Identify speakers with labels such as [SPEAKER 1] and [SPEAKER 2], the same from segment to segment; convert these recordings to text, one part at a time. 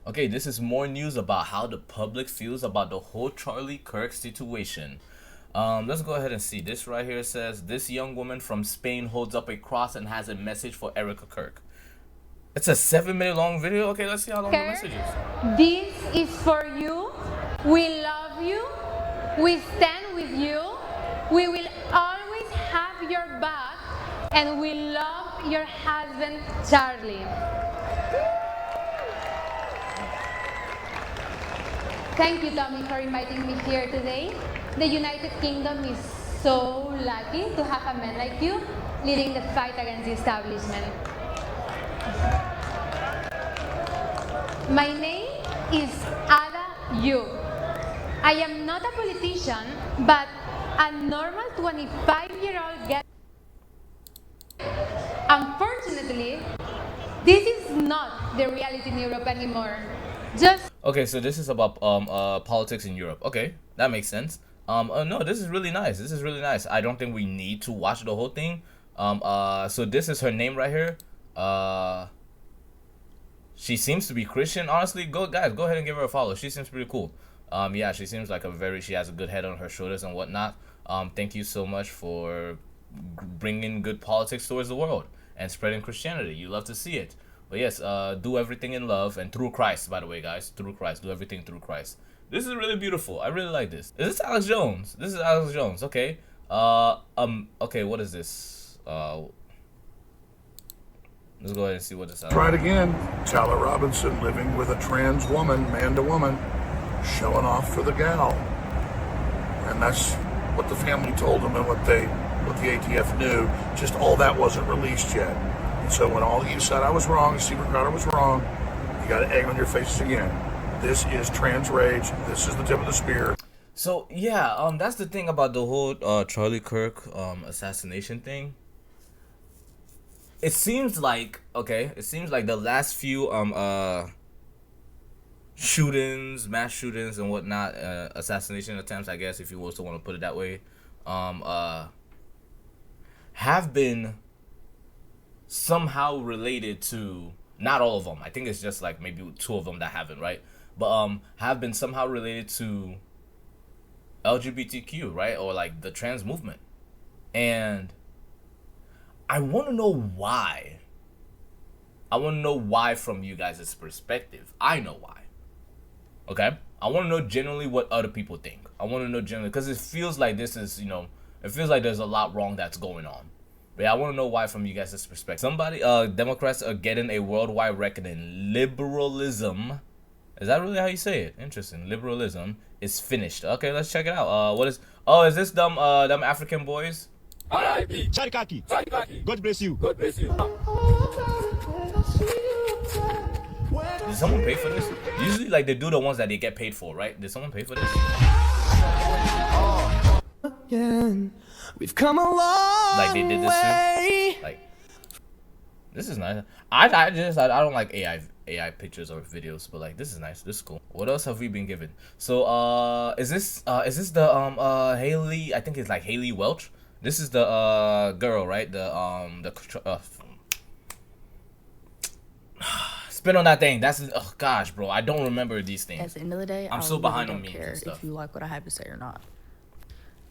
[SPEAKER 1] Okay, this is more news about how the public feels about the whole Charlie Kirk situation. Let's go ahead and see. This right here says, this young woman from Spain holds up a cross and has a message for Erica Kirk. It's a 7-minute long video. Okay, let's see how long the message is.
[SPEAKER 2] This is for you. We love you. We stand with you. We will always have your back. And we love your husband, Charlie. Thank you, Tommy, for inviting me here today. The United Kingdom is so lucky to have a man like you leading the fight against the establishment. My name is Ada Yu. I am not a politician, but a normal 25-year-old girl. Unfortunately, this is not the reality in Europe anymore.
[SPEAKER 1] Okay, so this is about politics in Europe. Okay, that makes sense. No, this is really nice. This is really nice. I don't think we need to watch the whole thing. So this is her name right here. She seems to be Christian. Honestly, guys, go ahead and give her a follow. She seems pretty cool. Yeah, she seems like she has a good head on her shoulders and whatnot. Thank you so much for bringing good politics towards the world and spreading Christianity. You love to see it. But yes, do everything in love and through Christ, by the way, guys. Through Christ. Do everything through Christ. This is really beautiful. I really like this. Is this Alex Jones? This is Alex Jones. Okay. Okay, what is this? Let's go ahead and see what this is.
[SPEAKER 3] Try it again. Tyler Robinson living with a trans woman, man to woman, showing off for the gal. And that's what the family told him and what the ATF knew. Just all that wasn't released yet. So when all of you said I was wrong, Steve Ricardo was wrong, you got an egg on your faces again. This is trans rage. This is the tip of the spear.
[SPEAKER 1] So yeah, that's the thing about the whole Charlie Kirk assassination thing. It seems like the last few shootings, mass shootings and whatnot, assassination attempts, I guess, if you also want to put it that way, have been somehow related to, not all of them, I think it's just like maybe 2 of them that haven't, right? But have been somehow related to LGBTQ, right? Or like the trans movement. And I want to know why. I want to know why from you guys' perspective. I know why. Okay? I want to know generally what other people think. I want to know generally, because it feels like this is, it feels like there's a lot wrong that's going on. But yeah, I want to know why from you guys' perspective. Democrats are getting a worldwide reckoning. Liberalism, is that really how you say it? Interesting. Liberalism is finished. Okay, let's check it out. Is this them African boys?
[SPEAKER 4] R.I.P. Charikaki. God bless you. God bless you.
[SPEAKER 1] Did someone pay for this? Usually, like, they do the ones that they get paid for, right? Did someone pay for this?
[SPEAKER 5] Again, we've come a long
[SPEAKER 1] like they did this too. Like, this is nice. I don't like AI pictures or videos, but like this is nice. This is cool. What else have we been given? So is this the Haley? I think it's like Haley Welch. This is the girl, right? Spin on that thing. That's gosh, bro. I don't remember these things.
[SPEAKER 6] At the end of the day,
[SPEAKER 1] I'm so behind on memes and stuff.
[SPEAKER 6] if you like what I have to say or not.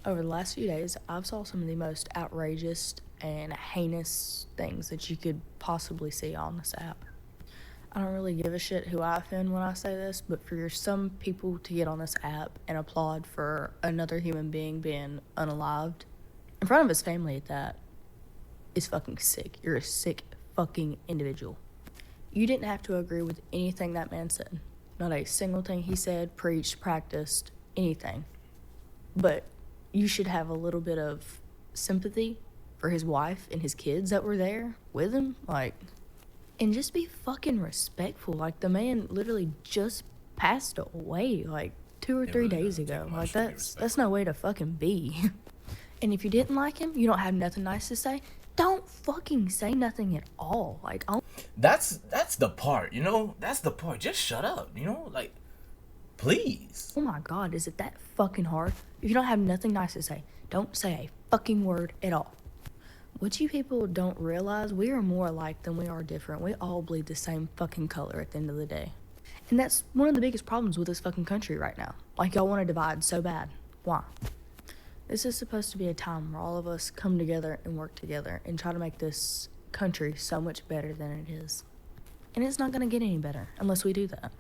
[SPEAKER 6] Over the last few days, I've saw some of the most outrageous and heinous things that you could possibly see on this app. I don't really give a shit who I offend when I say this, but for some people to get on this app and applaud for another human being being unalived in front of his family at that is fucking sick. You're a sick fucking individual. You didn't have to agree with anything that man said. Not a single thing he said, preached, practiced, anything. But you should have a little bit of sympathy for his wife and his kids that were there with him. Like, and just be fucking respectful. Like, the man literally just passed away, like, 2 or 3 days ago. Like, that's no way to fucking be. And if you didn't like him, you don't have nothing nice to say, don't fucking say nothing at all. Like,
[SPEAKER 1] that's the part, that's the part. Just shut up, like, please.
[SPEAKER 6] Oh my god, is it that fucking hard? If you don't have nothing nice to say, don't say a fucking word at all. What you people don't realize, we are more alike than we are different. We all bleed the same fucking color at the end of the day. And that's one of the biggest problems with this fucking country right now. Like, y'all want to divide so bad. Why? This is supposed to be a time where all of us come together and work together and try to make this country so much better than it is. And it's not going to get any better unless we do that.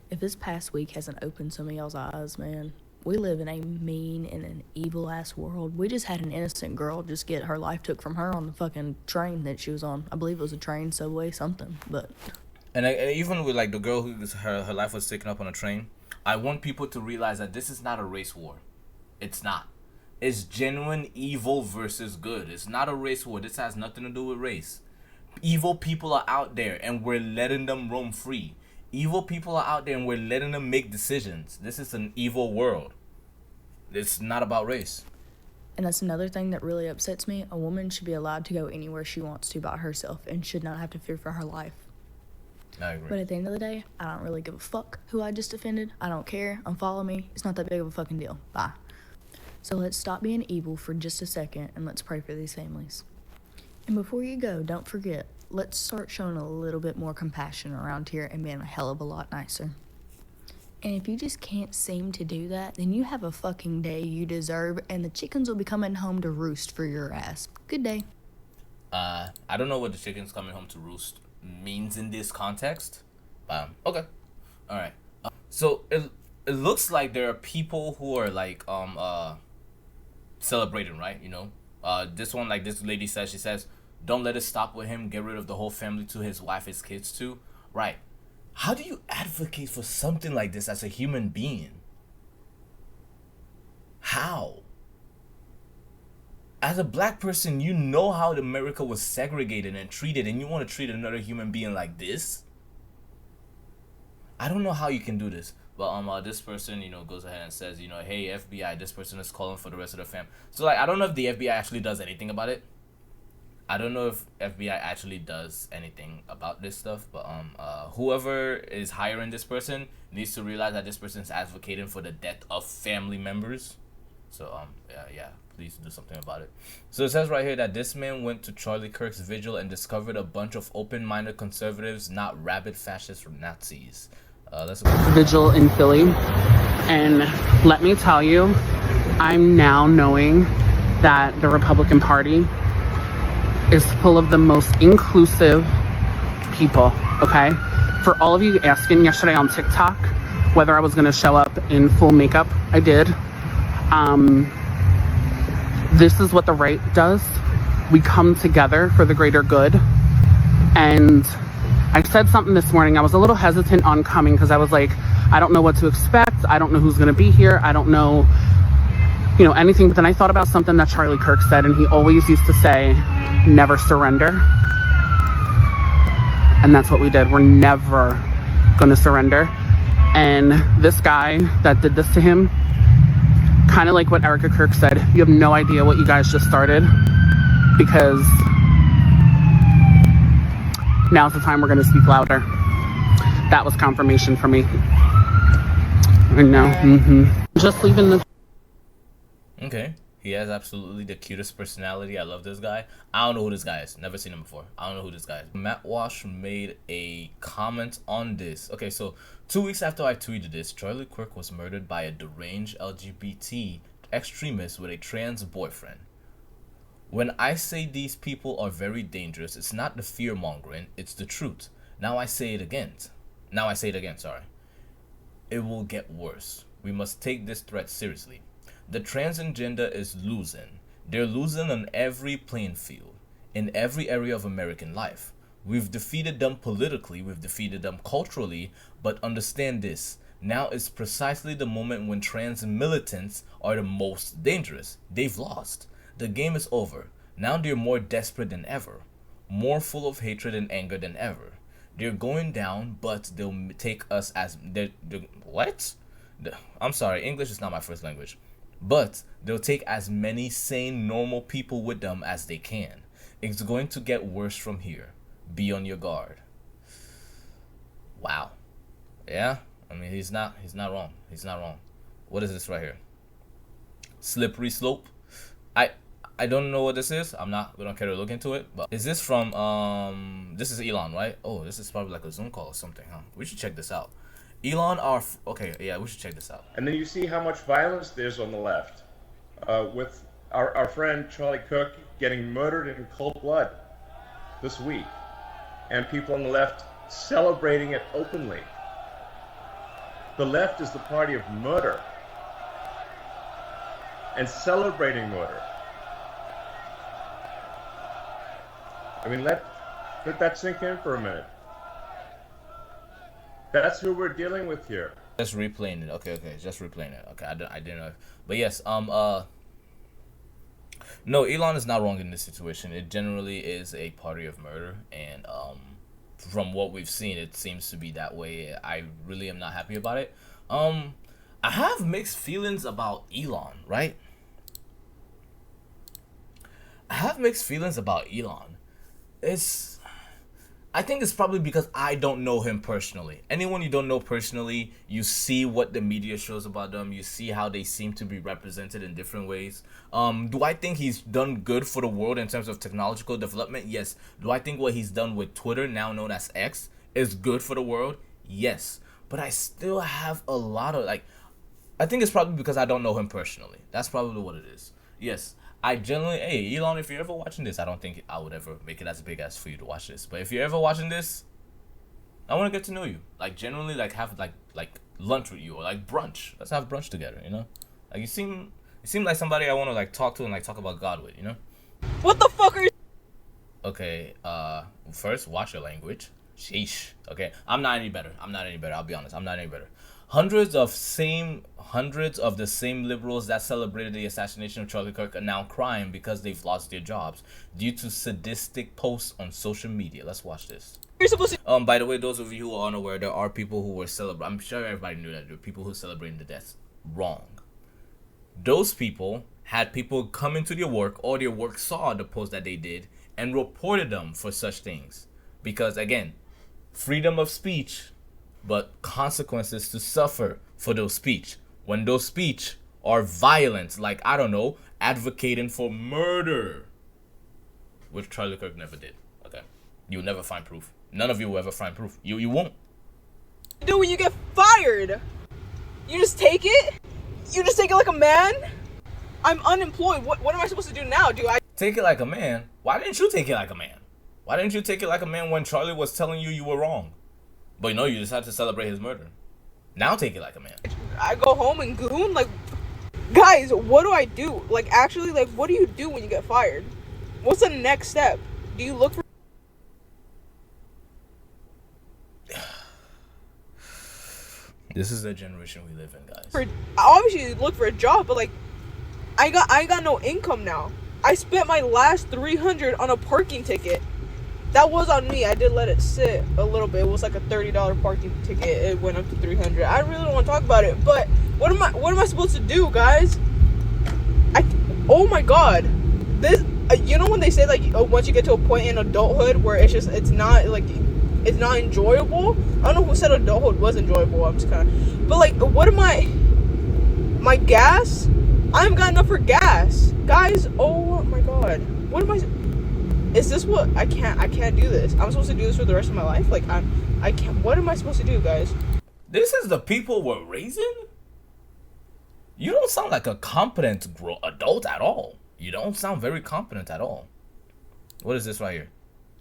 [SPEAKER 6] If this past week hasn't opened some of y'all's eyes, man, we live in a mean and an evil-ass world. We just had an innocent girl just get her life took from her on the fucking train that she was on. I believe it was a train, subway, something, but...
[SPEAKER 1] And even with, like, the girl who was, her life was taken up on a train, I want people to realize that this is not a race war. It's not. It's genuine evil versus good. It's not a race war. This has nothing to do with race. Evil people are out there, and we're letting them roam free. Evil people are out there, and we're letting them make decisions. This is an evil world. It's not about race.
[SPEAKER 6] And that's another thing that really upsets me. A woman should be allowed to go anywhere she wants to by herself and should not have to fear for her life.
[SPEAKER 1] I agree.
[SPEAKER 6] But at the end of the day, I don't really give a fuck who I just offended. I don't care. Unfollow me. It's not that big of a fucking deal. Bye. So let's stop being evil for just a second and let's pray for these families. And before you go, don't forget, let's start showing a little bit more compassion around here and being a hell of a lot nicer. And if you just can't seem to do that, then you have a fucking day you deserve, and the chickens will be coming home to roost for your ass. Good day.
[SPEAKER 1] I don't know what the chickens coming home to roost means in this context. Okay. All right. So it looks like there are people who are like celebrating, right? You know, this one, like this lady says, she says, "Don't let it stop with him. Get rid of the whole family too, his wife, his kids too." Right. How do you advocate for something like this as a human being? How? As a black person, you know how America was segregated and treated, and you want to treat another human being like this? I don't know how you can do this. But this person, you know, goes ahead and says, you know, "Hey, FBI, this person is calling for the rest of the fam." So, like, I don't know if the FBI actually does anything about it. I don't know if FBI actually does anything about this stuff, but whoever is hiring this person needs to realize that this person is advocating for the death of family members. So yeah, please do something about it. So it says right here that this man went to Charlie Kirk's vigil and discovered a bunch of open-minded conservatives, not rabid fascists or Nazis. Let's go.
[SPEAKER 7] Vigil in Philly, and let me tell you, I'm now knowing that the Republican Party is full of the most inclusive people, okay? For all of you asking yesterday on TikTok whether I was gonna show up in full makeup, I did. This is what the right does. We come together for the greater good. And I said something this morning. I was a little hesitant on coming because I was like, I don't know what to expect. I don't know who's gonna be here. I don't know, you know, anything. But then I thought about something that Charlie Kirk said, and he always used to say, "Never surrender." And that's what we did. We're never gonna surrender. And this guy that did this to him, kind of like what Erica Kirk said, you have no idea what you guys just started, because now's the time we're gonna speak louder. That was confirmation for me. I know. Just leaving the...
[SPEAKER 1] Okay. He has absolutely the cutest personality. I love this guy. I don't know who this guy is. Never seen him before. I don't know who this guy is. Matt Walsh made a comment on this. Okay, so 2 weeks after I tweeted this, Charlie Kirk was murdered by a deranged LGBT extremist with a trans boyfriend. When I say these people are very dangerous, it's not the fear-mongering, it's the truth. Now I say it again, sorry. It will get worse. We must take this threat seriously. The trans agenda is losing. They're losing on every playing field, in every area of American life. We've defeated them politically, we've defeated them culturally, but understand this. Now is precisely the moment when trans militants are the most dangerous. They've lost. The game is over. Now they're more desperate than ever, more full of hatred and anger than ever. They're going down, but they'll take us as... What? I'm sorry, English is not my first language. But they'll take as many sane, normal people with them as they can. It's going to get worse from here. Be on your guard. Wow. Yeah, I mean, he's not wrong. He's not wrong. What is this right here? Slippery slope. I don't know what this is. We don't care to look into it. But is this from this is Elon, right? Oh, this is probably like a Zoom call or something, huh? We should check this out. Elon are okay. Yeah, we should check this out.
[SPEAKER 8] And then you see how much violence there's on the left, with our friend Charlie Kirk getting murdered in cold blood this week, and people on the left celebrating it openly. The left is the party of murder and celebrating murder. I mean, let that sink in for a minute. That's who we're dealing with here.
[SPEAKER 1] Just replaying it. Okay, just replaying it. Okay, I didn't know. But yes, no, Elon is not wrong in this situation. It generally is a party of murder, and from what we've seen, it seems to be that way. I really am not happy about it. I have mixed feelings about Elon, right? I have mixed feelings about Elon. I think it's probably because I don't know him personally. Anyone you don't know personally, you see what the media shows about them. You see how they seem to be represented in different ways. Do I think he's done good for the world in terms of technological development? Yes. Do I think what he's done with Twitter, now known as X, is good for the world? Yes. But I still have a lot of, I think it's probably because I don't know him personally. That's probably what it is. Yes. I generally, hey, Elon, if you're ever watching this, I don't think I would ever make it as big as for you to watch this. But if you're ever watching this, I want to get to know you. Generally, have like lunch with you or brunch. Let's have brunch together, you know? You seem like somebody I want to talk to and talk about God with, you know?
[SPEAKER 9] What the fuck are you? Okay,
[SPEAKER 1] first, watch your language. Sheesh. Okay, I'm not any better. I'll be honest. I'm not any better. Hundreds of the same liberals that celebrated the assassination of Charlie Kirk are now crying because they've lost their jobs due to sadistic posts on social media. Let's watch this. By the way, those of you who are unaware, there are people who were celebrating. I'm sure everybody knew that there are people who are celebrating the deaths. Wrong. Those people had people come into their work, or their work saw the post that they did and reported them for such things. Because again, freedom of speech, but consequences to suffer for those speech. When those speech are violent, I don't know, advocating for murder, which Charlie Kirk never did. Okay, you'll never find proof. None of you will ever find proof. You won't.
[SPEAKER 9] Do when you get fired? You just take it? You just take it like a man? I'm unemployed. What am I supposed to do now? Do I
[SPEAKER 1] take it like a man? Why didn't you take it like a man? Why didn't you take it like a man when Charlie was telling you were wrong? But you decided to celebrate his murder. Now take it like a man.
[SPEAKER 9] I go home and goon? Guys, what do I do? Actually, what do you do when you get fired? What's the next step? Do you look for...
[SPEAKER 1] This is the generation we live in, guys.
[SPEAKER 9] Obviously, you look for a job, but I got no income now. I spent my last $300 on a parking ticket. That was on me. I did let it sit a little bit. It was a $30 parking ticket. It went up to $300. I really don't want to talk about it, but what am I supposed to do, guys? Oh my god. This you know when they say once you get to a point in adulthood where it's not enjoyable? I don't know who said adulthood was enjoyable. I'm just kind of, but what am my gas? I haven't got enough for gas, guys. Oh my god. What am I? Is this what I can't do this? I'm supposed to do this for the rest of my life? I can't. What am I supposed to do, guys?
[SPEAKER 1] This is the people we're raising? You don't sound like a competent adult at all. You don't sound very competent at all. What is this right here?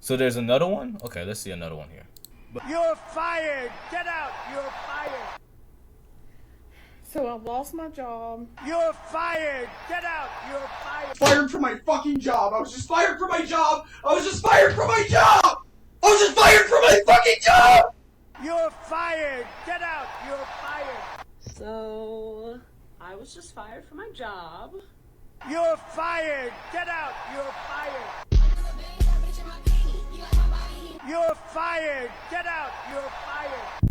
[SPEAKER 1] So there's another one? Okay, let's see another one here.
[SPEAKER 10] You're fired! Get out! You're fired!
[SPEAKER 11] So I lost my job.
[SPEAKER 10] You're fired! Get out! You're fired!
[SPEAKER 12] Fired from my fucking job! I was just fired from my job! I was just fired from my job! I was just fired from my fucking job!
[SPEAKER 10] You're fired! Get out! You're fired!
[SPEAKER 11] So I was just fired from my job.
[SPEAKER 10] You're fired! Get out! You're fired! You're fired! Get out! You're fired!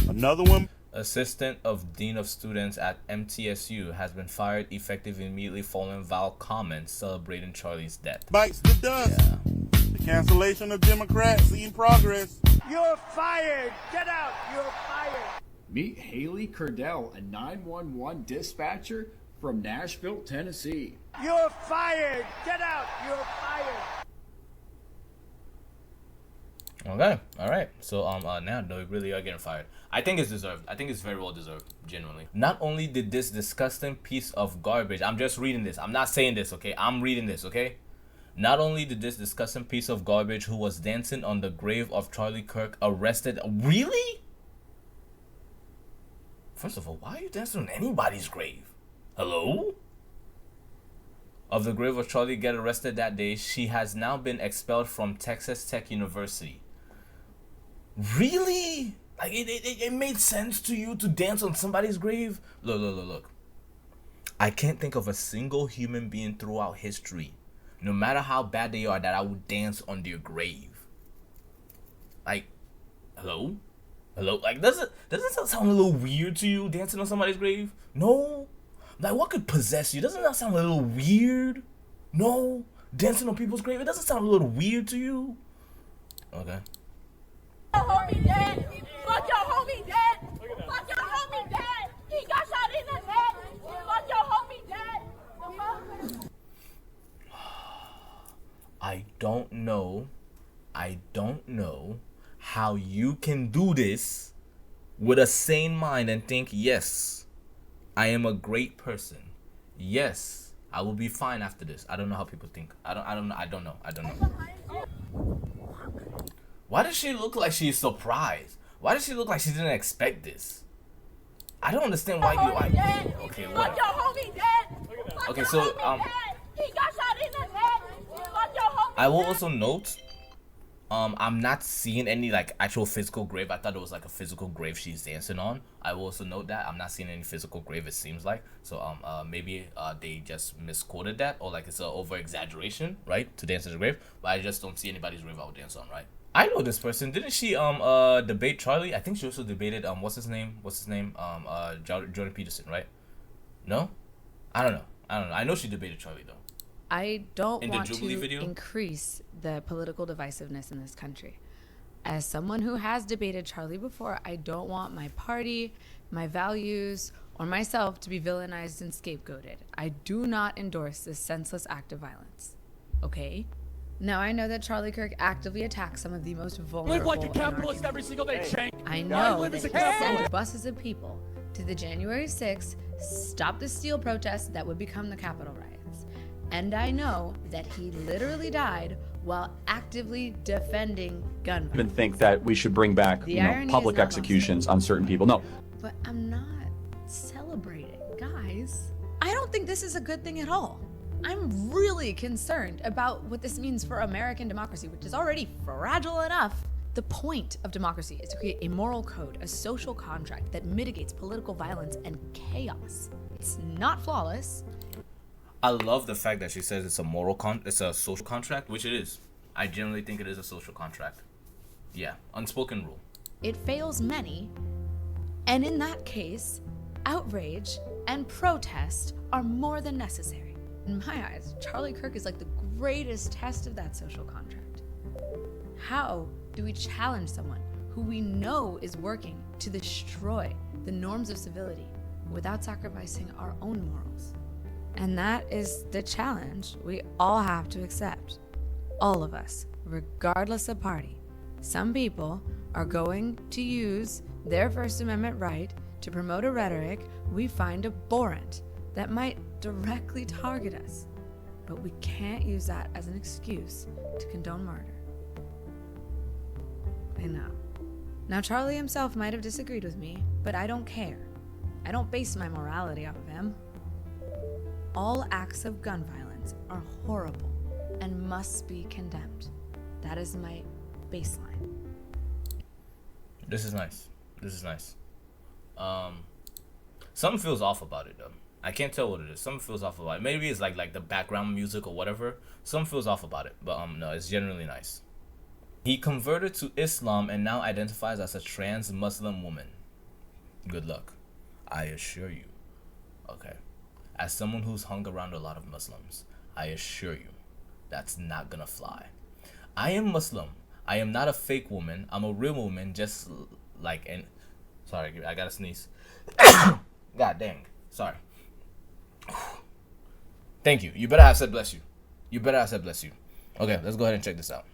[SPEAKER 4] Another one.
[SPEAKER 1] Assistant of Dean of Students at MTSU has been fired effective immediately following vile comments celebrating Charlie's death.
[SPEAKER 4] Bites the dust.
[SPEAKER 1] Yeah.
[SPEAKER 4] The cancellation of Democrats in progress.
[SPEAKER 10] You're fired! Get out! You're fired!
[SPEAKER 13] Meet Haley Curdell, a 911 dispatcher from Nashville, Tennessee.
[SPEAKER 10] You're fired! Get out! You're fired!
[SPEAKER 1] Okay, all right. So now they really are getting fired. I think it's deserved. I think it's very well deserved, genuinely. Not only did this disgusting piece of garbage, I'm just reading this. I'm not saying this, okay? I'm reading this, okay? Not only did this disgusting piece of garbage who was dancing on the grave of Charlie Kirk arrested. Really? First of all, why are you dancing on anybody's grave? Hello? Of the grave of Charlie get arrested that day, she has now been expelled from Texas Tech University. Really? Like, it made sense to you to dance on somebody's grave? Look. I can't think of a single human being throughout history, no matter how bad they are, that I would dance on their grave. Like, hello? Like, doesn't that sound a little weird to you, dancing on somebody's grave? No? Like, what could possess you? Doesn't that sound a little weird? No? Dancing on people's grave? It doesn't sound a little weird to you? Okay.
[SPEAKER 14] Homie dead. Fuck your homie dead. Fuck your homie dead. He got shot in the head. Fuck your homie dead.
[SPEAKER 1] I don't know how you can do this with a sane mind and think, yes, I am a great person. Yes, I will be fine after this. I don't know how people think. I don't know. Why does she look like she's surprised? Why does she look like she didn't expect this? I don't understand why you like. Okay,
[SPEAKER 14] fuck your homie dead.
[SPEAKER 1] Okay, so
[SPEAKER 14] he got shot in the head. Fuck your homie
[SPEAKER 1] I will also note, I'm not seeing any like actual physical grave. I thought it was like a physical grave she's dancing on. I will also note that I'm not seeing any physical grave. It seems like maybe they just misquoted that, or like it's an over exaggeration, right, to dance on the grave. But I just don't see anybody's grave I would dance on, right? I know this person. Didn't she debate Charlie? I think she also debated what's his name? Jordan Peterson, right? No, I don't know. I know she debated Charlie though.
[SPEAKER 15] I don't
[SPEAKER 1] In the
[SPEAKER 15] want
[SPEAKER 1] Jubilee
[SPEAKER 15] to
[SPEAKER 1] video?
[SPEAKER 15] increase the political divisiveness in this country. As someone who has debated Charlie before, I don't want my party, my values, or myself to be villainized and scapegoated. I do not endorse this senseless act of violence. Okay? Now, I know that Charlie Kirk actively attacks some of the most vulnerable.
[SPEAKER 16] Live like a
[SPEAKER 15] in our
[SPEAKER 16] capitalist every single day, Shane.
[SPEAKER 15] I
[SPEAKER 16] I
[SPEAKER 15] know
[SPEAKER 16] live
[SPEAKER 15] that
[SPEAKER 16] as a
[SPEAKER 15] he
[SPEAKER 16] capitalist.
[SPEAKER 15] sent buses of people to the January 6th Stop the Steal protests that would become the Capitol riots. And I know that he literally died while actively defending gun violence.
[SPEAKER 17] Even think that we should bring back
[SPEAKER 15] The irony is
[SPEAKER 17] public
[SPEAKER 15] not
[SPEAKER 17] executions on certain people. No.
[SPEAKER 15] But I'm not celebrating, guys. I don't think this is a good thing at all. I'm really concerned about what this means for American democracy, which is already fragile enough. The point of democracy is to create a moral code, a social contract that mitigates political violence and chaos. It's not flawless.
[SPEAKER 1] I love the fact that she says it's a social contract, which it is. I generally think it is a social contract. Yeah, unspoken rule.
[SPEAKER 15] It fails many, and in that case, outrage and protest are more than necessary. In my eyes, Charlie Kirk is like the greatest test of that social contract. How do we challenge someone who we know is working to destroy the norms of civility without sacrificing our own morals? And that is the challenge we all have to accept. All of us, regardless of party. Some people are going to use their First Amendment right to promote a rhetoric we find abhorrent that might directly target us. But we can't use that as an excuse to condone murder. I know. Now, Charlie himself might have disagreed with me, but I don't care. I don't base my morality off of him. All acts of gun violence are horrible and must be condemned. That is my baseline.
[SPEAKER 1] This is nice. Something feels off about it though. I can't tell what it is. Something feels off about it. Maybe it's like the background music or whatever. Something feels off about it. But no, it's generally nice. He converted to Islam and now identifies as a trans Muslim woman. Good luck. I assure you. Okay. As someone who's hung around a lot of Muslims, I assure you, that's not gonna fly. I am Muslim. I am not a fake woman. I'm a real woman, just like an... Sorry, I gotta sneeze. God dang. Sorry. Thank you. You better have said bless you. Okay, let's go ahead and check this out.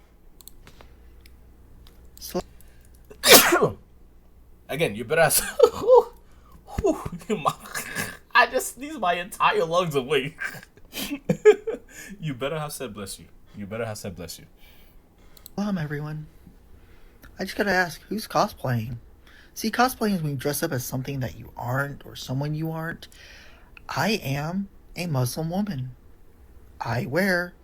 [SPEAKER 1] Again, you better have. These my entire lungs away. You better have said bless you. You better have said bless you.
[SPEAKER 16] Everyone. I just gotta ask, who's cosplaying? See, cosplaying is when you dress up as something that you aren't or someone you aren't. I am a Muslim woman. I wear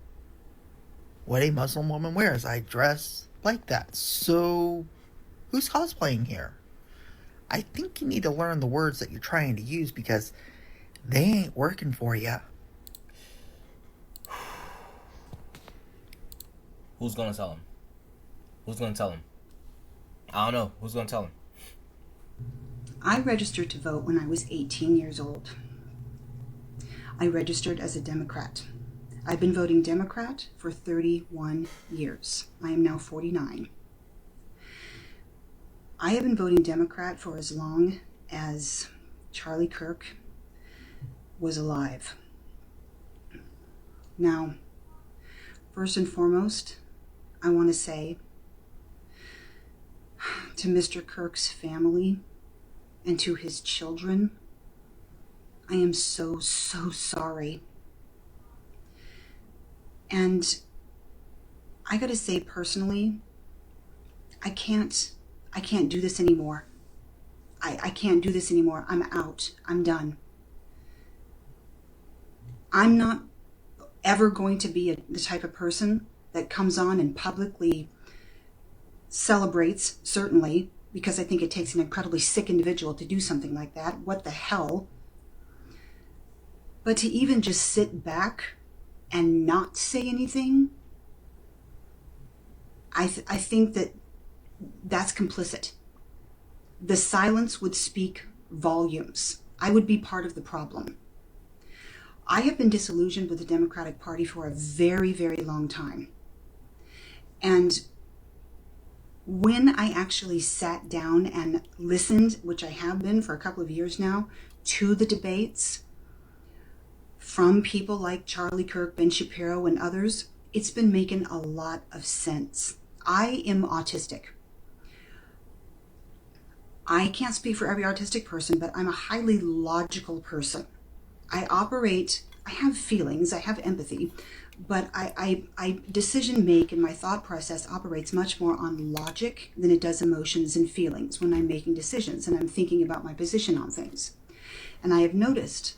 [SPEAKER 16] what a Muslim woman wears. I dress like that. So, who's cosplaying here? I think you need to learn the words that you're trying to use because they ain't working for you.
[SPEAKER 1] Who's gonna tell him? Who's gonna tell him? I don't know. Who's gonna tell him?
[SPEAKER 18] I registered to vote when I was 18 years old. I registered as a Democrat. I've been voting Democrat for 31 years. I am now 49. I have been voting Democrat for as long as Charlie Kirk was alive. Now, first and foremost, I want to say to Mr. Kirk's family and to his children, I am so sorry. And I gotta say personally, I can't do this anymore. I can't do this anymore. I'm out. I'm done. I'm not ever going to be the type of person that comes on and publicly celebrates, certainly, because I think it takes an incredibly sick individual to do something like that. What the hell? But to even just sit back and not say anything, I think that's complicit. The silence would speak volumes. I would be part of the problem. I have been disillusioned with the Democratic Party for a very, very long time. And when I actually sat down and listened, which I have been for a couple of years now, to the debates from people like Charlie Kirk, Ben Shapiro, and others, it's been making a lot of sense. I am autistic. I can't speak for every autistic person, but I'm a highly logical person. I have feelings, I have empathy, but I decision make and my thought process operates much more on logic than it does emotions and feelings when I'm making decisions and I'm thinking about my position on things. And I have noticed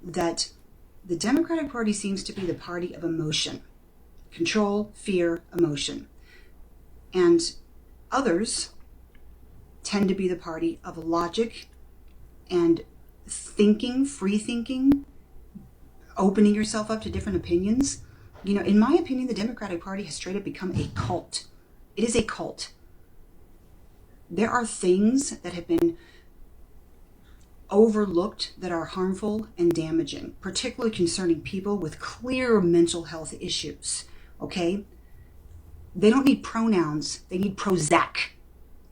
[SPEAKER 18] that the Democratic Party seems to be the party of emotion. Control, fear, emotion. And others tend to be the party of logic and thinking, free thinking, opening yourself up to different opinions. You know, in my opinion, the Democratic Party has straight up become a cult. It is a cult. There are things that have been overlooked that are harmful and damaging, particularly concerning people with clear mental health issues, okay? They don't need pronouns, they need Prozac,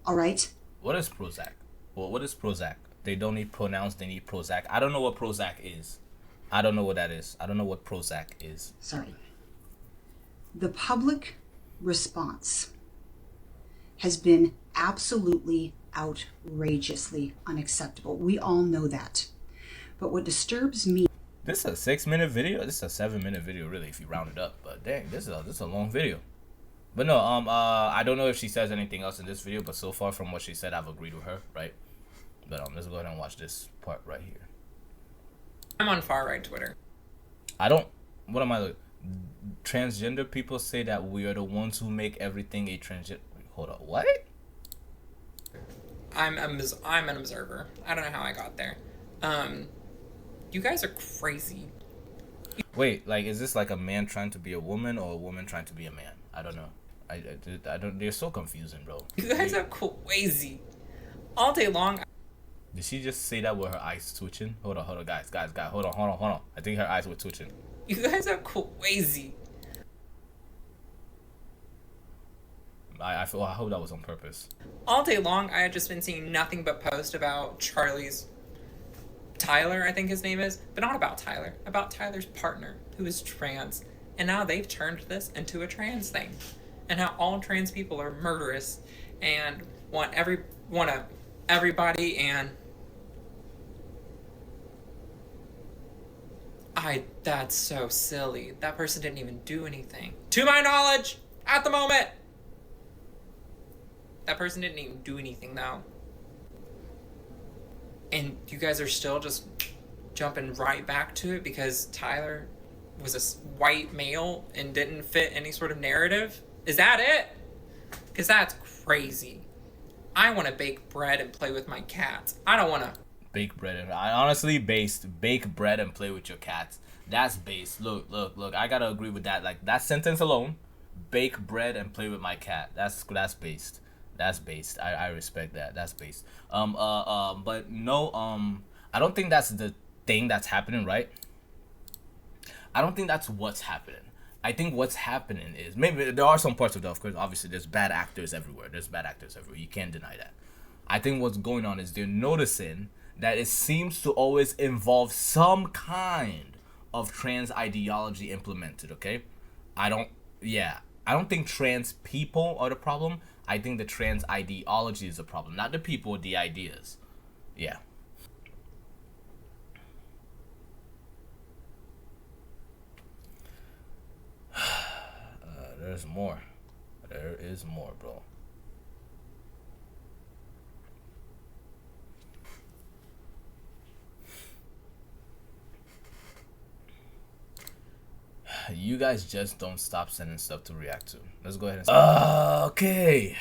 [SPEAKER 18] all right?
[SPEAKER 1] What is Prozac? Well, what is Prozac? They don't need pronouns, they need Prozac. I don't know what Prozac is. I don't know what that is. I don't know what Prozac is.
[SPEAKER 18] Sorry. The public response has been absolutely outrageously unacceptable. We all know that. But what disturbs me...
[SPEAKER 1] This is a 6-minute video? This is a 7-minute video, really, if you round it up. But dang, this is a long video. But no, I don't know if she says anything else in this video, but so far from what she said, I've agreed with her, right? But let's go ahead and watch this part right here.
[SPEAKER 19] I'm on far-right Twitter.
[SPEAKER 1] What am I... Transgender people say that we are the ones who make everything a transgender... Hold on, what?
[SPEAKER 19] I'm an observer. I don't know how I got there. You guys are crazy.
[SPEAKER 1] Wait, like, is this like a man trying to be a woman or a woman trying to be a man? I don't know. I don't. They're so confusing, bro.
[SPEAKER 19] You guys are crazy. All day long.
[SPEAKER 1] Did she just say that with her eyes twitching? Hold on, guys, hold on. I think her eyes were twitching.
[SPEAKER 19] You guys are crazy.
[SPEAKER 1] I hope that was on purpose.
[SPEAKER 19] All day long, I had just been seeing nothing but posts about Tyler, I think his name is, but not about Tyler, about Tyler's partner, who is trans. And now they've turned this into a trans thing. And how all trans people are murderous and want to everybody, and that's so silly. That person didn't even do anything. To my knowledge, at the moment. That person didn't even do anything, though. And you guys are still just jumping right back to it because Tyler was a white male and didn't fit any sort of narrative? Is that it? Because that's crazy. I want to bake bread and play with my cats. I don't want to...
[SPEAKER 1] Bake bread. And I honestly bake bread and play with your cats. That's based. Look. I gotta agree with that. Like that sentence alone. Bake bread and play with my cat. That's based. That's based. I respect that. That's based. But no. I don't think that's the thing that's happening, right? I don't think that's what's happening. I think what's happening is maybe there are some parts of that. Of course, obviously, there's bad actors everywhere. You can't deny that. I think what's going on is they're noticing that it seems to always involve some kind of trans ideology implemented, okay? I don't think trans people are the problem. I think the trans ideology is the problem. Not the people, the ideas. Yeah. There's more. There is more, bro. You guys just don't stop sending stuff to react to. Let's go ahead and okay.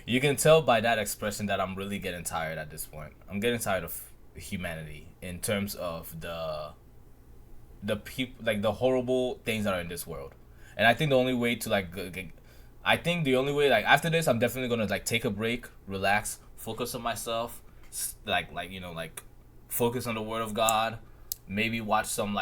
[SPEAKER 1] You can tell by that expression that I'm really getting tired at this point. I'm getting tired of humanity in terms of the people, like the horrible things that are in this world. And I think the only way to after this, I'm definitely gonna like take a break, relax, focus on myself, like focus on the Word of God. Maybe watch some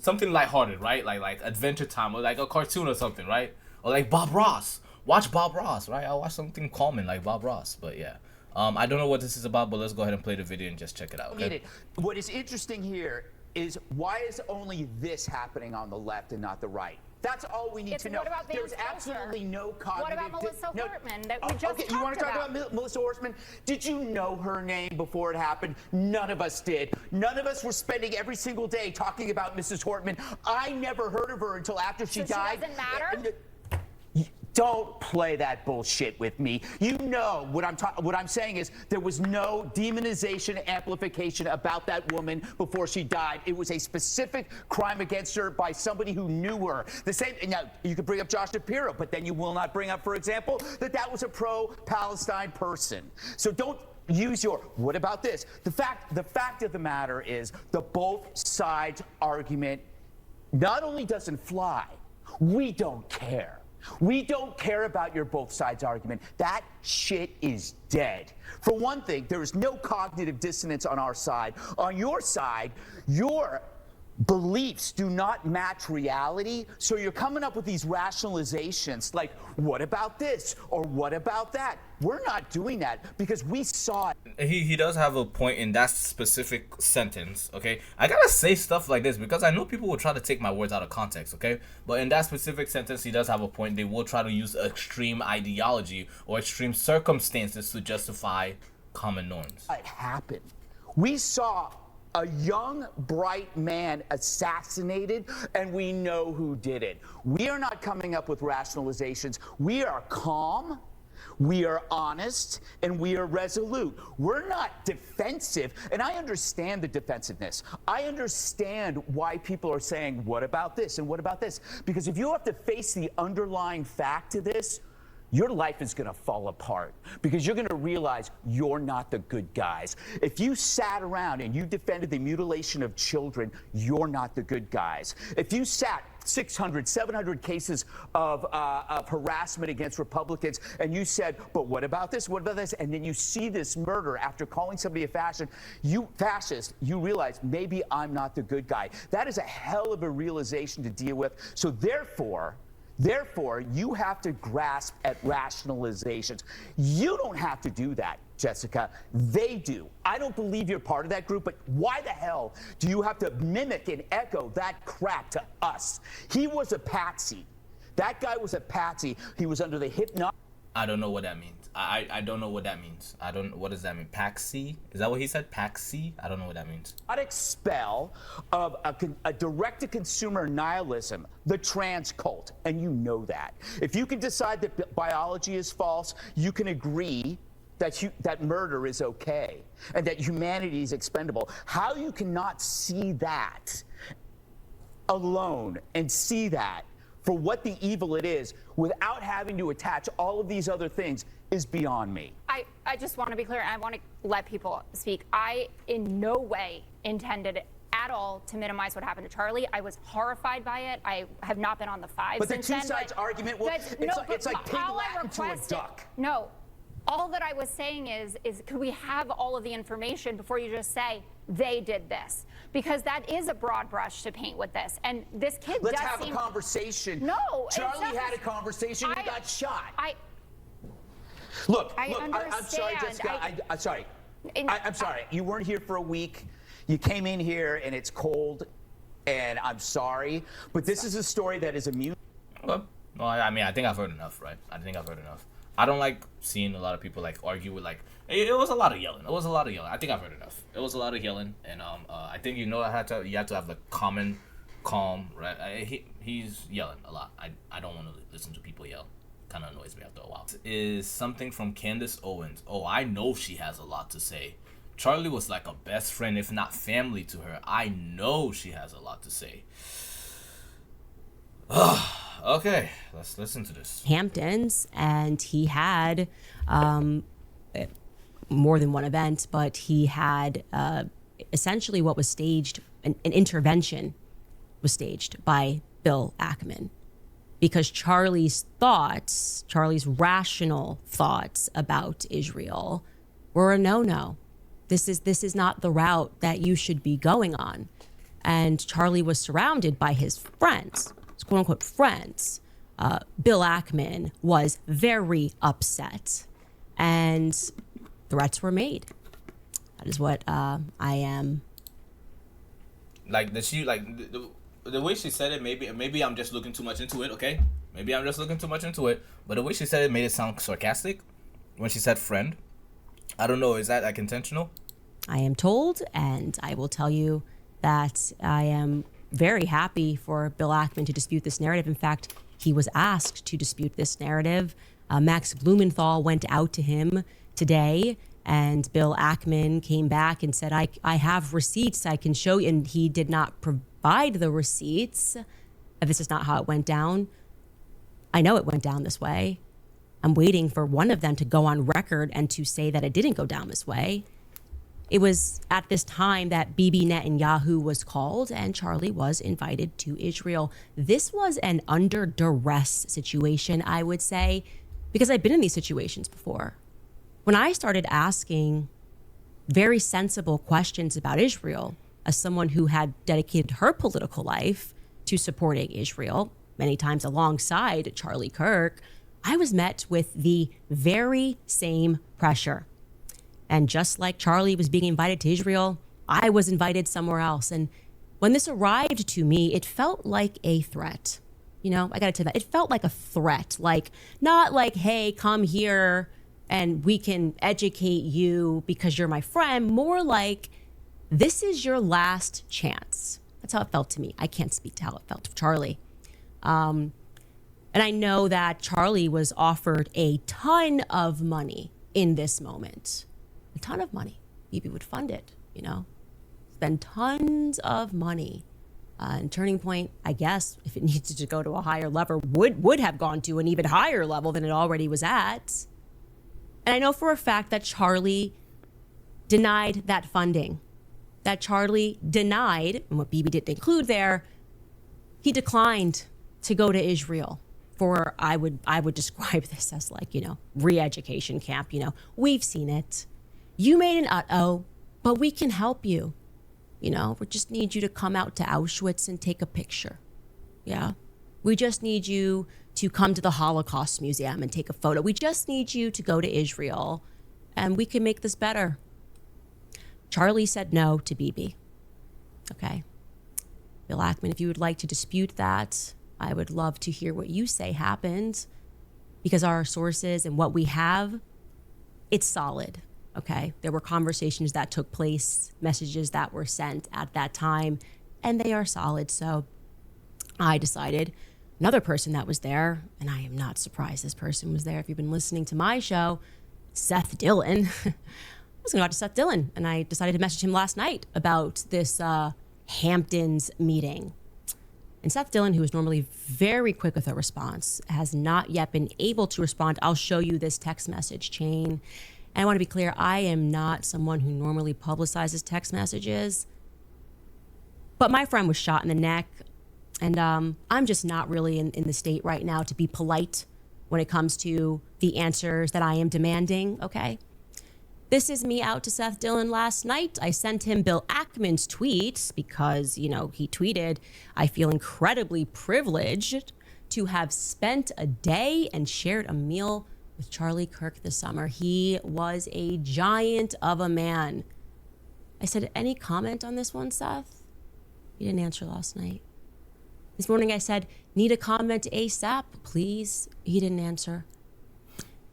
[SPEAKER 1] something lighthearted, right? Like Adventure Time or like a cartoon or something, right? Or like Bob Ross. Watch Bob Ross, right? I'll watch something calming like Bob Ross. But yeah, I don't know what this is about, but let's go ahead and play the video and just check it out. Okay?
[SPEAKER 20] What is interesting here is why is only this happening on the left and not the right? That's all we need to know. There's absolutely no cognitive...
[SPEAKER 21] What about Melissa Hortman that we just talked
[SPEAKER 20] you want to talk about Melissa Hortman? Did you know her name before it happened? None of us did. None of us were spending every single day talking about Mrs. Hortman. I never heard of her until after she died.
[SPEAKER 21] She doesn't matter?
[SPEAKER 20] Don't play that bullshit with me. You know what I'm saying is there was no demonization, amplification about that woman before she died. It was a specific crime against her by somebody who knew her. The same. Now you could bring up Josh Shapiro, but then you will not bring up, for example, that was a pro-Palestine person. So don't use your what about this? The fact of the matter is the both sides argument not only doesn't fly, we don't care. We don't care about your both sides argument. That shit is dead. For one thing, there is no cognitive dissonance on our side. On your side, your beliefs do not match reality, so you're coming up with these rationalizations like, what about this or what about that? We're not doing that because we saw it.
[SPEAKER 1] He does have a point in that specific sentence, okay? I gotta say stuff like this because I know people will try to take my words out of context, okay? But in that specific sentence, he does have a point. They will try to use extreme ideology or extreme circumstances to justify common norms.
[SPEAKER 20] It happened. We saw a young, bright man assassinated, and we know who did it. We are not coming up with rationalizations. We are calm, we are honest, and we are resolute. We're not defensive, and I understand the defensiveness. I understand why people are saying, what about this and what about this? Because if you have to face the underlying fact to this, your life is going to fall apart because you're going to realize you're not the good guys. If you sat around and you defended the mutilation of children, you're not the good guys. If you sat 600, 700 cases of harassment against Republicans and you said, but what about this? What about this? And then you see this murder after calling somebody a fascist, you realize maybe I'm not the good guy. That is a hell of a realization to deal with. So therefore, you have to grasp at rationalizations. You don't have to do that, Jessica. They do. I don't believe you're part of that group, but why the hell do you have to mimic and echo that crap to us? He was a patsy. That guy was a patsy. He was under the hypnosis.
[SPEAKER 1] I don't know what that means. I don't know what that means. What does that mean? Paxi? Is that what he said? Paxi? I don't know what that means.
[SPEAKER 20] Spell of a direct-to-consumer nihilism, the trans cult, and you know that. If you can decide that biology is false, you can agree that murder is okay and that humanity is expendable. How you cannot see that alone and see that for what the evil it is without having to attach all of these other things is beyond me.
[SPEAKER 21] I just want to be clear, and I want to let people speak. I in no way intended at all to minimize what happened to Charlie. I was horrified by it. I have not been on the five
[SPEAKER 20] but
[SPEAKER 21] since
[SPEAKER 20] the two
[SPEAKER 21] then,
[SPEAKER 20] sides argument, well, it's like pig Latin to a duck.
[SPEAKER 21] No. All that I was saying is could we have all of the information before you just say they did this? Because that is a broad brush to paint with this. And this kid
[SPEAKER 20] Let's
[SPEAKER 21] does
[SPEAKER 20] have a conversation.
[SPEAKER 21] No.
[SPEAKER 20] Charlie had a conversation and got shot.
[SPEAKER 21] Look,
[SPEAKER 20] I'm sorry, Jessica. I'm sorry. I'm sorry. You weren't here for a week. You came in here and it's cold, and I'm sorry. But this is a story that is immune.
[SPEAKER 1] Well, I mean, I think I've heard enough, right? I think I've heard enough. I don't like seeing a lot of people like argue with like it was a lot of yelling. It was a lot of yelling. I think I've heard enough. It was a lot of yelling, and I think you have to have the common calm, right? He's yelling a lot. I don't want to listen to people yell. Kind of annoys me after a while. This is something from Candace Owens. Oh, I know she has a lot to say. Charlie was like a best friend, if not family, to her. I know she has a lot to say. Okay, let's listen to this.
[SPEAKER 2] Hamptons, and he had more than one event, but he had essentially what was staged, an intervention was staged by Bill Ackman, because Charlie's rational thoughts about Israel were a no-no. This is not the route that you should be going on. And Charlie was surrounded by his friends, his quote-unquote friends. Bill Ackman was very upset, and threats were made. That is what I am.
[SPEAKER 1] Like, did she, like, the way she said it, maybe I'm just looking too much into it, okay? Maybe I'm just looking too much into it. But the way she said it made it sound sarcastic when she said friend. I don't know, is that like intentional?
[SPEAKER 2] I am told, and I will tell you that I am very happy for Bill Ackman to dispute this narrative. In fact, he was asked to dispute this narrative. Max Blumenthal went out to him today, and Bill Ackman came back and said, I have receipts I can show you. And he did not provide the receipts. This is not how it went down. I know it went down this way. I'm waiting for one of them to go on record and to say that it didn't go down this way. It was at this time that Bibi Netanyahu was called and Charlie was invited to Israel. This was an under duress situation, I would say, because I've been in these situations before. When I started asking very sensible questions about Israel, as someone who had dedicated her political life to supporting Israel, many times alongside Charlie Kirk, I was met with the very same pressure. And just like Charlie was being invited to Israel, I was invited somewhere else. And when this arrived to me, it felt like a threat. You know, I got to tell you that. It felt like a threat. Like, not like, hey, come here and we can educate you because you're my friend. More like, this is your last chance. That's how it felt to me. I can't speak to how it felt to Charlie. And I know that Charlie was offered a ton of money in this moment. A ton of money. Bibi would fund it, you know, spend tons of money. And Turning Point, I guess, if it needed to go to a higher level, would have gone to an even higher level than it already was at. And I know for a fact that Charlie denied that funding. That Charlie denied, and what Bibi didn't include there, he declined to go to Israel for, I would describe this as like, you know, re-education camp. You know, we've seen it. You made an uh-oh, but we can help you. You know, we just need you to come out to Auschwitz and take a picture. Yeah. We just need you to come to the Holocaust Museum and take a photo. We just need you to go to Israel and we can make this better. Charlie said no to Bibi. Okay. Bill Ackman, if you would like to dispute that, I would love to hear what you say happened, because our sources and what we have it's solid. Okay. There were conversations that took place, messages that were sent at that time, and they are solid. So I decided another person that was there, and I am not surprised this person was there. If you've been listening to my show, Seth Dillon, I was going to talk to Seth Dillon, and I decided to message him last night about this Hamptons meeting. And Seth Dillon, who is normally very quick with a response, has not yet been able to respond. I'll show you this text message chain. And I want to be clear, I am not someone who normally publicizes text messages. But my friend was shot in the neck. And I'm just not really in the state right now to be polite when it comes to the answers that I am demanding, okay? This is me out to Seth Dillon last night. I sent him Bill Ackman's tweet because, he tweeted, "I feel incredibly privileged to have spent a day and shared a meal with Charlie Kirk this summer. He was a giant of a man." I said, "Any comment on this one, Seth?" He didn't answer last night. This morning I said, "Need a comment ASAP, please." He didn't answer.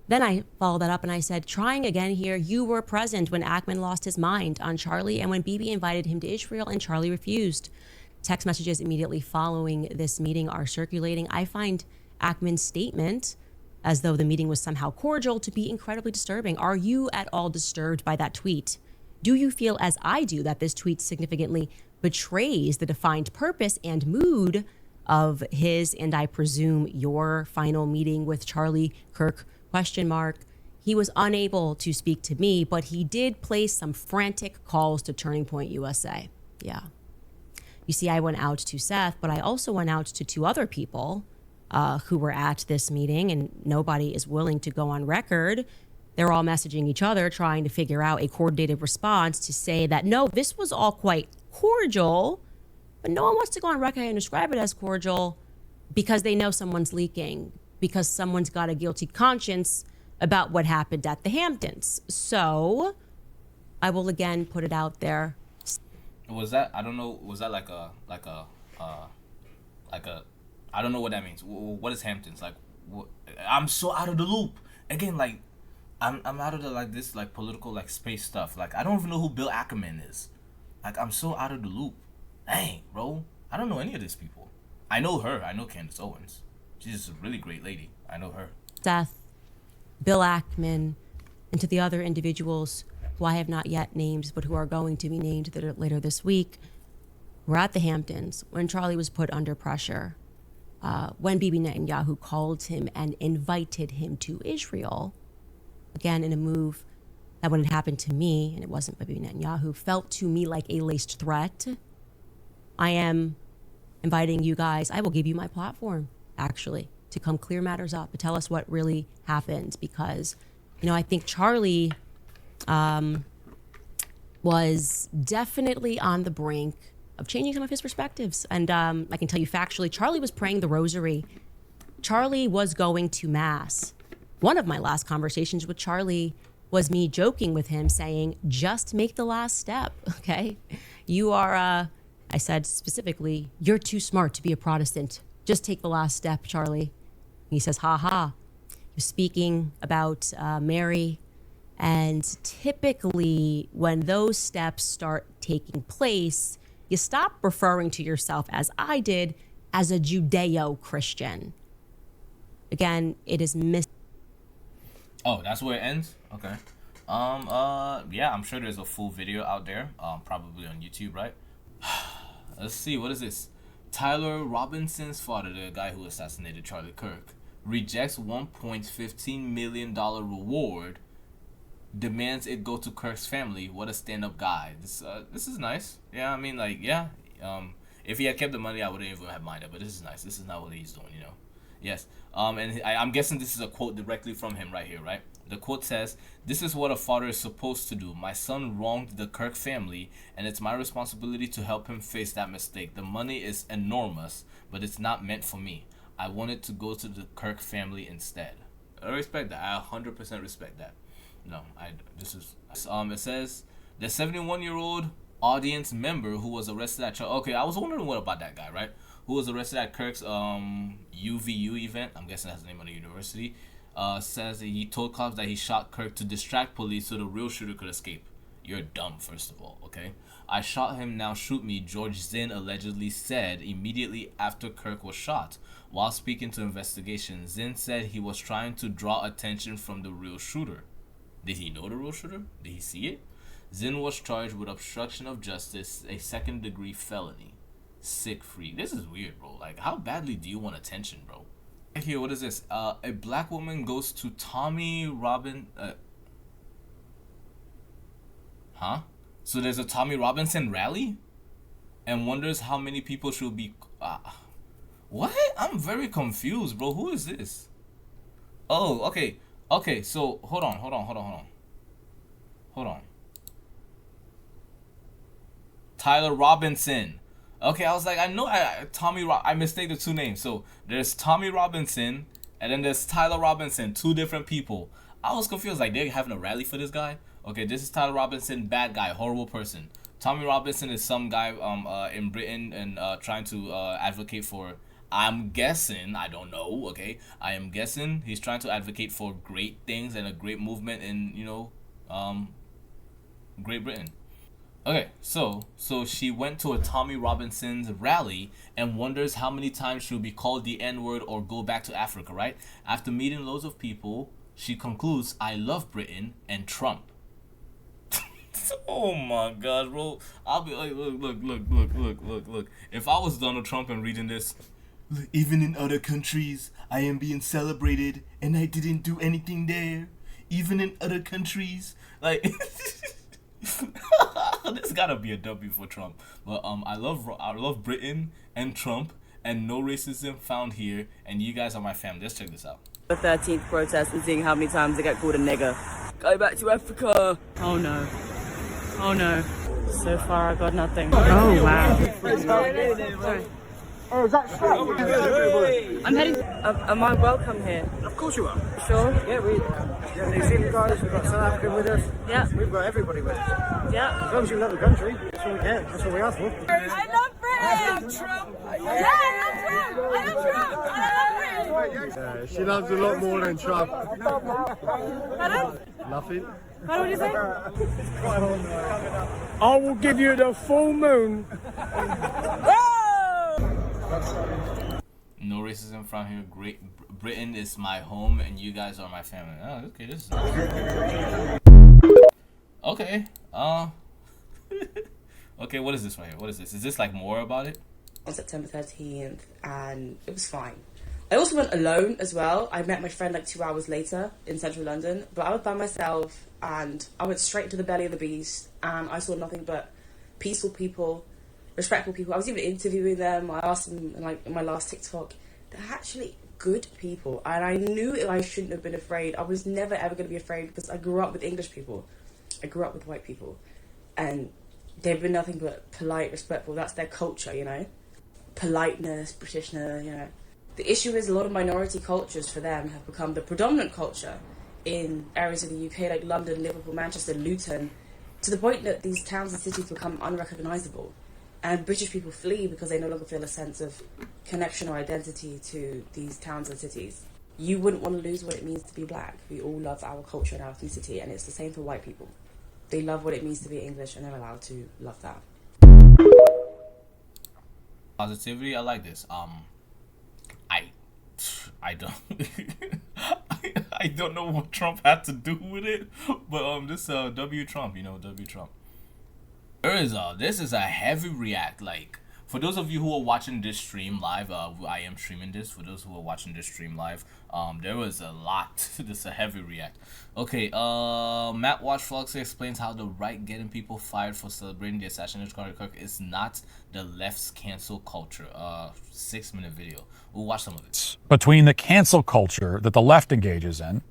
[SPEAKER 2] Then I followed that up and I said, "Trying again here, you were present when Ackman lost his mind on Charlie and when Bibi invited him to Israel and Charlie refused." Text messages immediately following this meeting are circulating. I find Ackman's statement, as though the meeting was somehow cordial, to be incredibly disturbing. Are you at all disturbed by that tweet? Do you feel, as I do, that this tweet significantly betrays the defined purpose and mood of his, and I presume your, final meeting with Charlie Kirk? ? He was unable to speak to me, but he did place some frantic calls to Turning Point USA. Yeah. You see, I went out to Seth, but I also went out to two other people who were at this meeting, and nobody is willing to go on record. They're all messaging each other, trying to figure out a coordinated response to say that, no, this was all quite cordial, but no one wants to go on record and describe it as cordial because they know someone's leaking, because someone's got a guilty conscience about what happened at the Hamptons. So I will again put it out there.
[SPEAKER 1] Was that, I don't know, was that like a I don't know what that means. What is Hamptons? Like, I'm so out of the loop. Again, like, I'm out of the, like, this, like, political, like, space stuff. Like, I don't even know who Bill Ackman is. Like, I'm so out of the loop. Dang, bro. I don't know any of these people. I know her. I know Candace Owens. She's a really great lady. I know her.
[SPEAKER 2] Seth, Bill Ackman, and to the other individuals who I have not yet named, but who are going to be named later this week, were at the Hamptons when Charlie was put under pressure, when Bibi Netanyahu called him and invited him to Israel, again in a move that when it happened to me, and it wasn't Bibi Netanyahu, felt to me like a laced threat. I am inviting you guys, I will give you my platform, actually, to come clear matters up, to tell us what really happened, because, I think Charlie was definitely on the brink of changing some of his perspectives. And I can tell you factually, Charlie was praying the rosary. Charlie was going to mass. One of my last conversations with Charlie was me joking with him saying, just make the last step, okay? You are, I said specifically, you're too smart to be a Protestant. Just take the last step, Charlie. He says, ha ha. He was speaking about Mary. And typically when those steps start taking place, you stop referring to yourself, as I did, as a Judeo-Christian. Again, it is
[SPEAKER 1] Oh, that's where it ends? Okay. Yeah, I'm sure there's a full video out there, probably on YouTube, right? Let's see, what is this? Tyler Robinson's father, the guy who assassinated Charlie Kirk, rejects $1.15 million reward, demands it go to Kirk's family. What a stand-up guy. This is nice. Yeah, I mean, like, yeah. If he had kept the money, I wouldn't even have minded, but this is nice. This is not what he's doing, Yes. And I'm guessing this is a quote directly from him right here, right? The quote says, "This is what a father is supposed to do. My son wronged the Kirk family, and it's my responsibility to help him face that mistake. The money is enormous, but it's not meant for me. I want it to go to the Kirk family instead." I respect that. I 100% respect that. No, it says, the 71-year-old audience member who was arrested at okay, I was wondering what about that guy, right? Who was arrested at Kirk's UVU event. I'm guessing that's the name of the university. says that he told cops that he shot Kirk to distract police so the real shooter could escape. You're dumb, first of all, okay? I shot him, now shoot me, George Zinn allegedly said immediately after Kirk was shot. While speaking to investigation, Zinn said he was trying to draw attention from the real shooter. Did he know the real shooter? Did he see it? Zinn was charged with obstruction of justice, a second-degree felony. Sick freak. This is weird, bro. Like, how badly do you want attention, bro? Here, what is this? A black woman goes to Tommy Robin... So there's a Tommy Robinson rally? And wonders how many people should be... what? I'm very confused, bro. Who is this? Oh, okay. Okay, so, hold on. Tyler Robinson. Okay, I was like, I know I mistake the two names. So there's Tommy Robinson and then there's Tyler Robinson, two different people. I was confused, like they're having a rally for this guy. Okay, this is Tyler Robinson, bad guy, horrible person. Tommy Robinson is some guy in Britain and trying to advocate for, I'm guessing, I don't know, okay? I am guessing he's trying to advocate for great things and a great movement in, you know, Great Britain. Okay, so she went to a Tommy Robinson's rally and wonders how many times she'll be called the N-word or go back to Africa, right? After meeting loads of people, she concludes, I love Britain and Trump. Oh my gosh, bro. I'll be like, look. If I was Donald Trump and reading this, even in other countries, I am being celebrated and I didn't do anything there. Even in other countries, like... This gotta be a W for Trump. But I love Britain and Trump and no racism found here, and you guys are my family. Let's check this out.
[SPEAKER 3] The 13th protest and seeing how many times I get called a nigger. Go back to Africa. Oh no. Oh no. So far I got nothing. Oh wow. Sorry. Oh, is that so? I'm heading. Am I welcome here?
[SPEAKER 10] Of course you are.
[SPEAKER 3] Sure?
[SPEAKER 10] Yeah, New Zealand guys, we've got South Africa with us.
[SPEAKER 3] Yeah.
[SPEAKER 10] We've got everybody with us.
[SPEAKER 3] Yeah.
[SPEAKER 10] As long as you love the country, that's all we care. That's all we ask for.
[SPEAKER 14] I love Britain! I love Trump! Yeah, I love Trump! I love Trump!
[SPEAKER 22] She loves a lot more than Trump.
[SPEAKER 14] Pardon?
[SPEAKER 22] Nothing.
[SPEAKER 14] What would you say?
[SPEAKER 10] I will give you the full moon.
[SPEAKER 1] No racism from here. Great Britain is my home, and you guys are my family. Oh, okay, this is okay. Okay, what is this right here? What is this? Is this like more about it?
[SPEAKER 3] On September 13th, and it was fine. I also went alone as well. I met my friend like 2 hours later in central London, but I was by myself, and I went straight to the belly of the beast, and I saw nothing but peaceful people, respectful people. I was even interviewing them. I asked them in my last TikTok. They're actually good people, and I knew I shouldn't have been afraid. I was never ever going to be afraid because I grew up with English people. I grew up with white people, and they've been nothing but polite, respectful. That's their culture, you know. Politeness, Britishness, you know. The issue is a lot of minority cultures for them have become the predominant culture in areas of the UK like London, Liverpool, Manchester, Luton, to the point that these towns and cities become unrecognisable. And British people flee because they no longer feel a sense of connection or identity to these towns and cities. You wouldn't want to lose what it means to be black. We all love our culture and our ethnicity, and it's the same for white people. They love what it means to be English, and they're allowed to love that.
[SPEAKER 1] Positivity, I like this. I don't I don't know what Trump had to do with it, but this W Trump, you know, W Trump. This is a heavy react. Like, for those of you who are watching this stream live, I am streaming this. For those who are watching this stream live, there was a lot. This is a heavy react. Okay, Matt Watchflux explains how the right getting people fired for celebrating the assassination of Charlie Kirk is not the left's cancel culture. 6-minute video. We'll watch some of it.
[SPEAKER 23] Between the cancel culture that the left engages in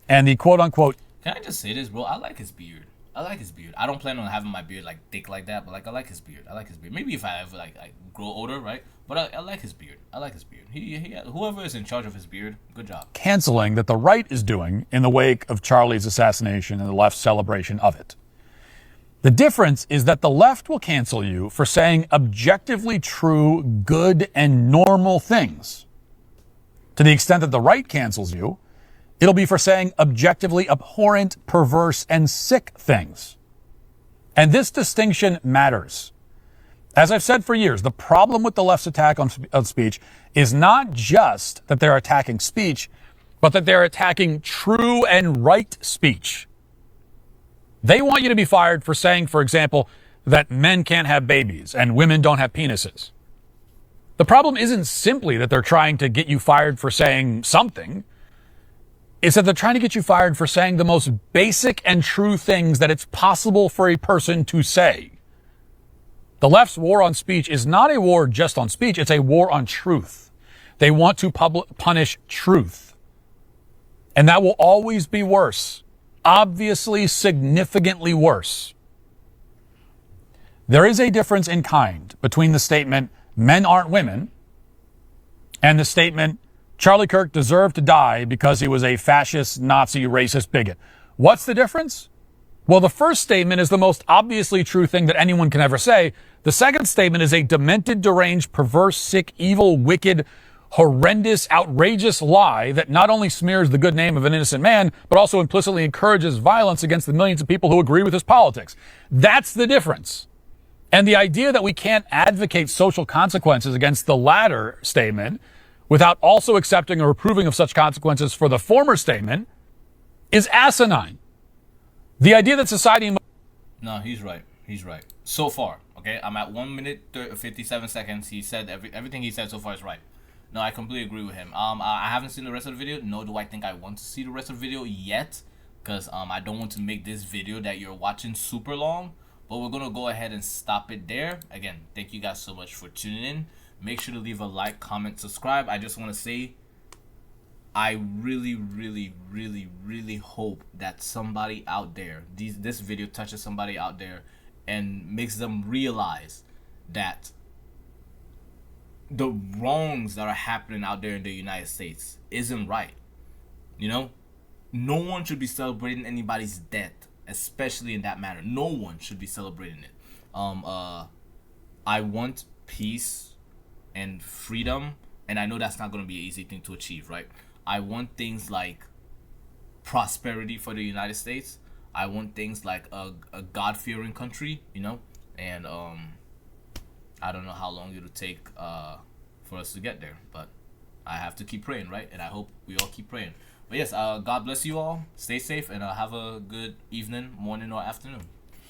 [SPEAKER 23] and the quote-unquote...
[SPEAKER 1] Can I just say this, bro? I like his beard. I like his beard. I don't plan on having my beard like thick like that, but like I like his beard. I like his beard. Maybe if I ever like grow older, right? But I like his beard. I like his beard. He whoever is in charge of his beard, good job.
[SPEAKER 23] Canceling that the right is doing in the wake of Charlie's assassination and the left's celebration of it. The difference is that the left will cancel you for saying objectively true, good, and normal things. To the extent that the right cancels you It'll be for saying objectively abhorrent, perverse, and sick things. And this distinction matters. As I've said for years, the problem with the left's attack on speech is not just that they're attacking speech, but that they're attacking true and right speech. They want you to be fired for saying, for example, that men can't have babies and women don't have penises. The problem isn't simply that they're trying to get you fired for saying something. It's that they're trying to get you fired for saying the most basic and true things that it's possible for a person to say. The left's war on speech is not a war just on speech. It's a war on truth. They want to punish truth. And that will always be worse. Obviously, significantly worse. There is a difference in kind between the statement, men aren't women, and the statement, Charlie Kirk deserved to die because he was a fascist, Nazi, racist bigot. What's the difference? Well, the first statement is the most obviously true thing that anyone can ever say. The second statement is a demented, deranged, perverse, sick, evil, wicked, horrendous, outrageous lie that not only smears the good name of an innocent man, but also implicitly encourages violence against the millions of people who agree with his politics. That's the difference. And the idea that we can't advocate social consequences against the latter statement without also accepting or approving of such consequences for the former statement is asinine. The idea that society...
[SPEAKER 1] No, he's right. He's right. So far, okay? I'm at 1 minute 57 seconds. He said everything he said so far is right. No, I completely agree with him. I haven't seen the rest of the video, nor do I think I want to see the rest of the video yet, because I don't want to make this video that you're watching super long. But we're going to go ahead and stop it there. Again, thank you guys so much for tuning in. Make sure to leave a like, comment, subscribe. I just want to say, I really, really, really, really hope that somebody out there, this video touches somebody out there and makes them realize that the wrongs that are happening out there in the United States isn't right. You know, no one should be celebrating anybody's death, especially in that manner. No one should be celebrating it. I want peace and freedom, and I know that's not going to be an easy thing to achieve, right? I want things like prosperity for the United States. I want things like a God-fearing country, you know, and I don't know how long it'll take for us to get there, but I have to keep praying, right? And I hope we all keep praying. But yes, God bless you all. Stay safe, and have a good evening, morning, or afternoon.